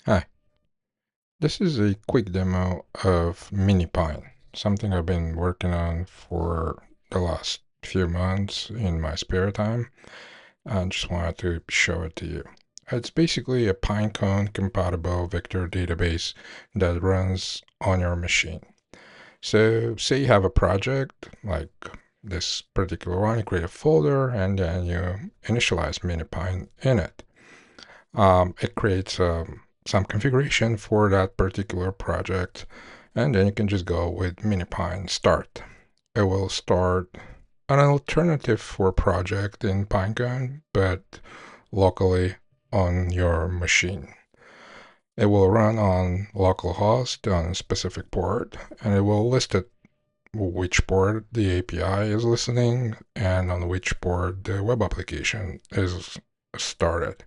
Hi, this is a quick demo of MiniPine, something I've been working on for the last few months in my spare time. I just wanted to show it to you. It's basically a Pinecone compatible vector database that runs on your machine. So say you have a project like this particular one, you create a folder and then you initialize MiniPine in it. It creates some configuration for that particular project, and then you can just go with MiniPine start. It will start an alternative for project in Pinecone, but locally on your machine. It will run on localhost on a specific port, and it will list it which port the API is listening and on which port the web application is started.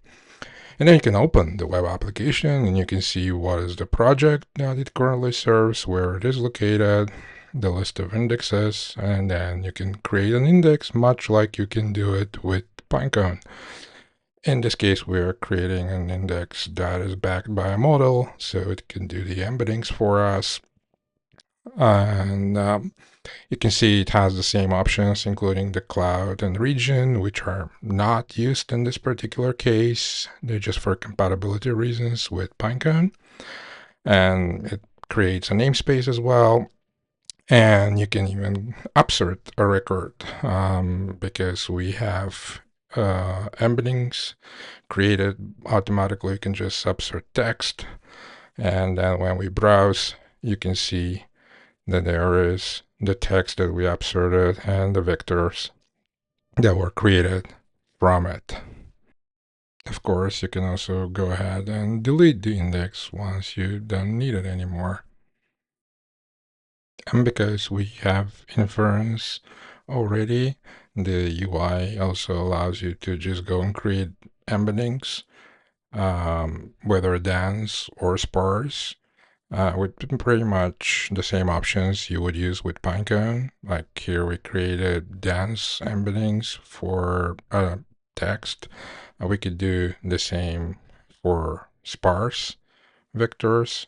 And then you can open the web application and you can see what is the project that it currently serves, where it is located, the list of indexes, and then you can create an index much like you can do it with Pinecone. In this case, we're creating an index that is backed by a model, so it can do the embeddings for us. And you can see it has the same options, including the cloud and region, which are not used in this particular case. They're just for compatibility reasons with Pinecone. And it creates a namespace as well. And you can even upsert a record because we have embeddings created automatically. You can just upsert text. And then when we browse, you can see that there is the text that we upserted and the vectors that were created from it. Of course, you can also go ahead and delete the index once you don't need it anymore. And because we have inference already, the UI also allows you to just go and create embeddings, whether dense or sparse, with pretty much the same options you would use with Pinecone. Like here we created dense embeddings for text. We could do the same for sparse vectors.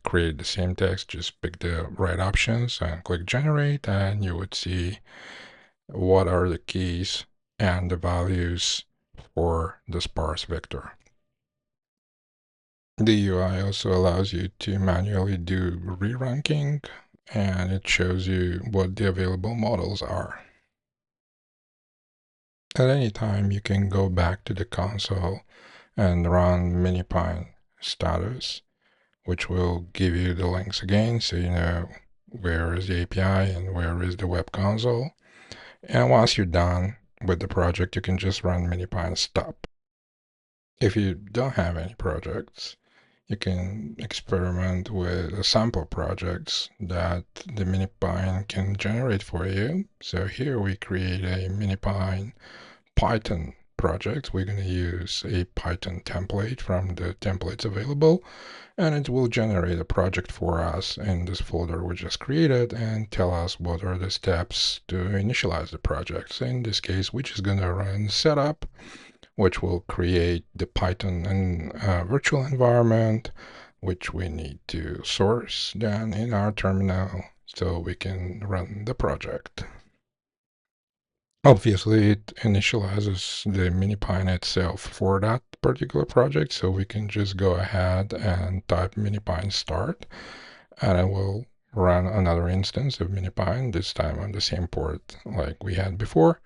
Create the same text, just pick the right options and click generate, and you would see what are the keys and the values for the sparse vector. The UI also allows you to manually do re-ranking, and it shows you what the available models are. At any time, you can go back to the console and run MiniPine status, which will give you the links again, so you know where is the API and where is the web console. And once you're done with the project, you can just run MiniPine stop. If you don't have any projects, you can experiment with sample projects that the MiniPine can generate for you. So here we create a MiniPine Python project. We're going to use a Python template from the templates available, and it will generate a project for us in this folder we just created and tell us what are the steps to initialize the project. So in this case, we're just going to run setup, which will create the Python and virtual environment, which we need to source then in our terminal so we can run the project. Obviously, it initializes the MiniPine itself for that particular project, so we can just go ahead and type MiniPine start, and it will run another instance of MiniPine, this time on the same port like we had before.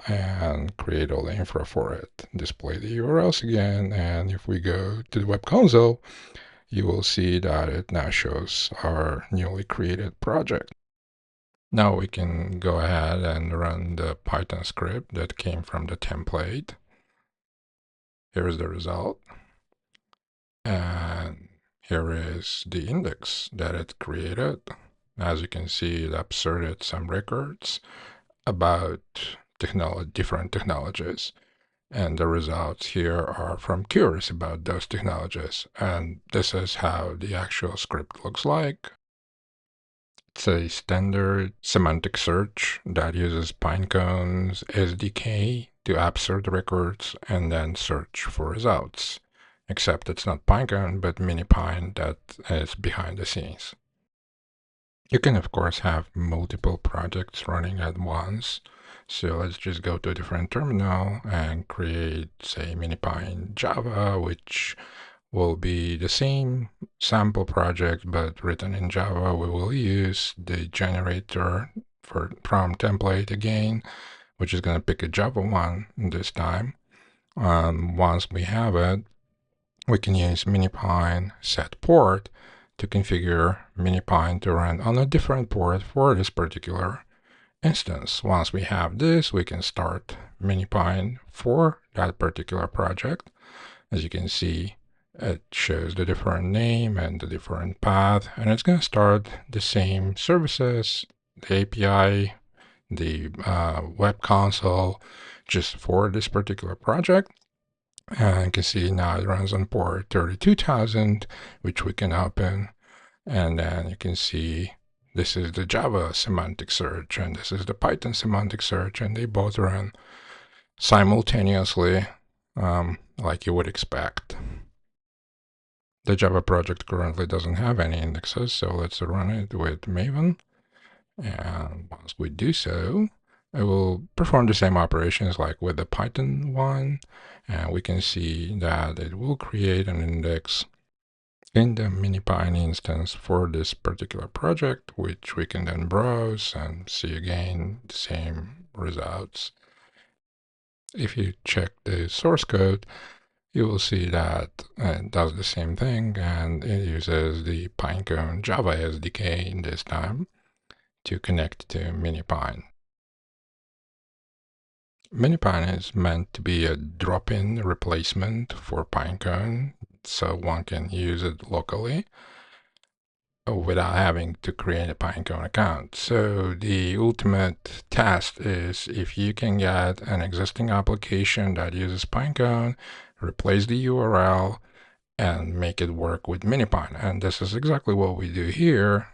And create all the infra for it. Display the URLs again, and if we go to the web console, you will see that it now shows our newly created project. Now we can go ahead and run the Python script that came from the template. Here's the result. And here is the index that it created. As you can see, it upserted some records about different technologies. And the results here are from queries about those technologies. And this is how the actual script looks like. It's a standard semantic search that uses Pinecone's SDK to upsert records and then search for results. except it's not Pinecone, but MiniPine that is behind the scenes. You can, of course, have multiple projects running at once. So let's just go to a different terminal and create, say, MiniPine Java, which will be the same sample project, but written in Java. We will use the generator for prompt template again, which is going to pick a Java one this time. Once we have it, we can use MiniPine set port to configure MiniPine to run on a different port for this particular instance. Once we have this, we can start MiniPine for that particular project. As you can see, it shows the different name and the different path, and it's going to start the same services, the API, the web console, just for this particular project. And you can see now it runs on port 32,000, which we can open. And then you can see this is the Java semantic search, and this is the Python semantic search, and they both run simultaneously, like you would expect. The Java project currently doesn't have any indexes, so let's run it with Maven. And once we do so, it will perform the same operations like with the Python one, and we can see that it will create an index in the MiniPine instance for this particular project, which we can then browse and see again the same results. If you check the source code, you will see that it does the same thing, and it uses the Pinecone Java SDK this time to connect to MiniPine. MiniPine is meant to be a drop-in replacement for Pinecone, so one can use it locally without having to create a Pinecone account. So the ultimate test is if you can get an existing application that uses Pinecone, replace the URL, and make it work with MiniPine. And this is exactly what we do here.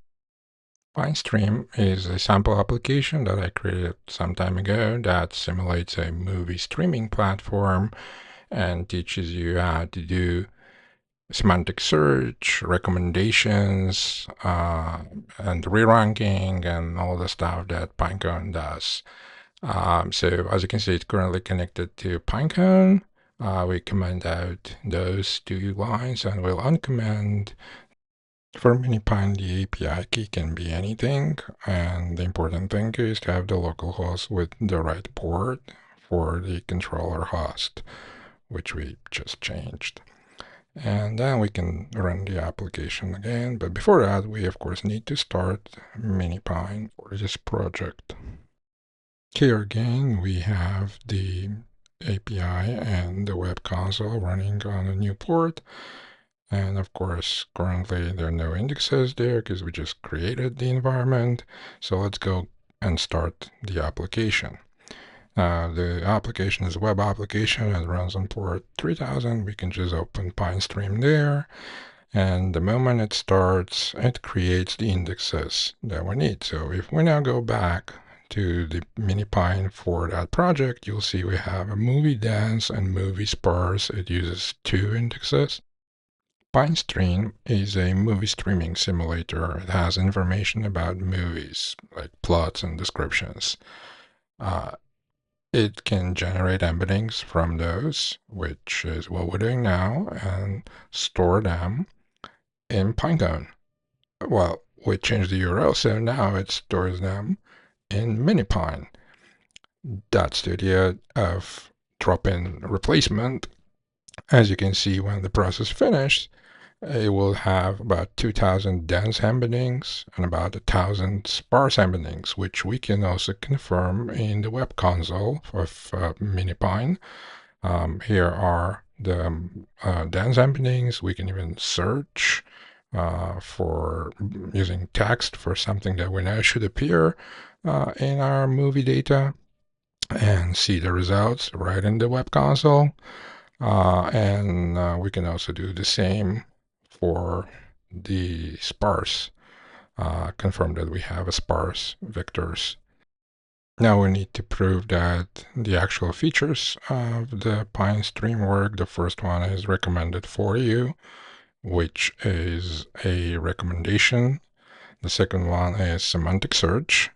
PineStream is a sample application that I created some time ago that simulates a movie streaming platform and teaches you how to do semantic search, recommendations, and re-ranking, and all the stuff that Pinecone does. So as you can see, it's currently connected to Pinecone. We comment out those two lines, and we'll uncomment. For MiniPine, the API key can be anything, and the important thing is to have the local host with the right port for the controller host, which we just changed. And then we can run the application again. But before that, we of course need to start MiniPine for this project. Here again, we have the API and the web console running on a new port. And of course, currently there are no indexes there because we just created the environment. So let's go and start the application. The application is a web application and runs on port 3000. We can just open PineStream there. And the moment it starts, it creates the indexes that we need. So if we now go back to the MiniPine for that project, you'll see we have a movie dance and movie sparse. It uses 2 indexes. PineStream is a movie streaming simulator. It has information about movies, like plots and descriptions. It can generate embeddings from those, which is what we're doing now, and store them in Pinecone. Well, we changed the URL, so now it stores them in MiniPine. That's the idea of drop-in replacement. As you can see, when the process finished, it will have about 2,000 dense embeddings and about 1,000 sparse embeddings, which we can also confirm in the web console of MiniPine. Here are the dense embeddings. We can even search for using text for something that we know should appear in our movie data and see the results right in the web console. And we can also do the same for the sparse, confirm that we have a sparse vectors. Now we need to prove that the actual features of the Pine stream work. The first one is recommended for you, which is a recommendation. The second one is semantic search,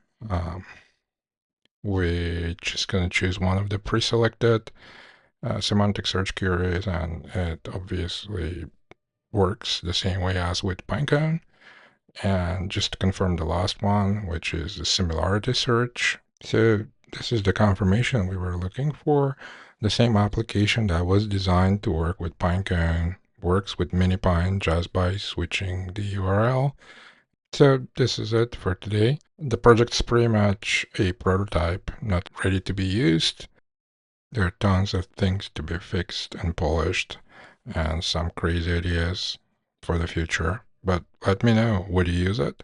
which is going to choose one of the pre-selected semantic search queries, and it obviously works the same way as with Pinecone. And just to confirm the last one, which is the similarity search. So this is the confirmation we were looking for. The same application that was designed to work with Pinecone works with MiniPine just by switching the URL. So this is it for today. The project's pretty much a prototype, not ready to be used. There are tons of things to be fixed and polished, and some crazy ideas for the future. But let me know, would you use it?